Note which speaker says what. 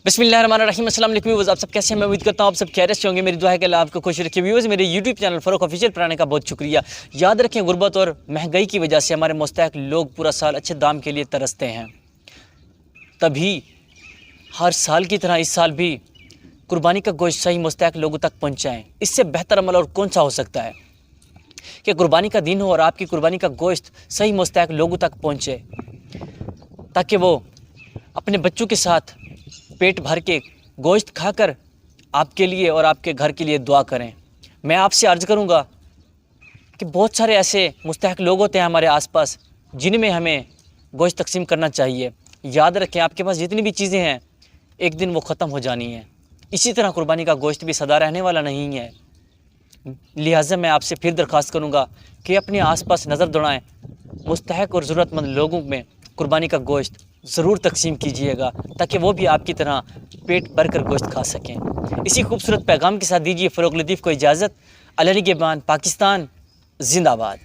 Speaker 1: बिस्मिल्लाहिर्रहमानिर्रहीम अस्सलाम वालेकुम व्यूअर्स, आप सब कैसे हैं? मैं उम्मीद करता हूँ आप सब खैरियत से होंगे। मेरी दुआ है कि अल्लाह आपको खुश रखे। व्यूअर्स, मेरे यूट्यूब चैनल फ़ारूक ऑफिशियल पर आने का बहुत शुक्रिया। याद रखें, गुर्बत और महंगाई की वजह से हमारे मुस्तहक लोग पूरा साल अच्छे दाम के लिए तरसते हैं। तभी हर साल की तरह इस साल भी कुर्बानी का गोश्त सही मुस्तहक लोगों तक पहुँचाएँ। इससे बेहतर अमल और कौन सा हो सकता है कि कुर्बानी का दिन हो और आपकी कुर्बानी का गोश्त सही मुस्तहक लोगों तक पहुँचे, ताकि वो अपने बच्चों के साथ पेट भर के गोश्त खाकर आपके लिए और आपके घर के लिए दुआ करें। मैं आपसे अर्ज़ करूंगा कि बहुत सारे ऐसे मुस्तहक लोग होते हैं हमारे आसपास जिनमें हमें गोश्त तकसीम करना चाहिए। याद रखें, आपके पास जितनी भी चीज़ें हैं एक दिन वो ख़त्म हो जानी है। इसी तरह कुर्बानी का गोश्त भी सदा रहने वाला नहीं है। लिहाजा मैं आपसे फिर दरख्वास्त करूँगा कि अपने आसपास नज़र दौड़ाएँ, मुस्तहक और ज़रूरतमंद लोगों में कुर्बानी का गोश्त ज़रूर तकसीम कीजिएगा, ताकि वो भी आपकी तरह पेट भर कर गोश्त खा सकें। इसी खूबसूरत पैगाम के साथ दीजिए फ़ारूक लतीफ़ को इजाज़त। अल्लाह निगहबान। पाकिस्तान जिंदाबाद।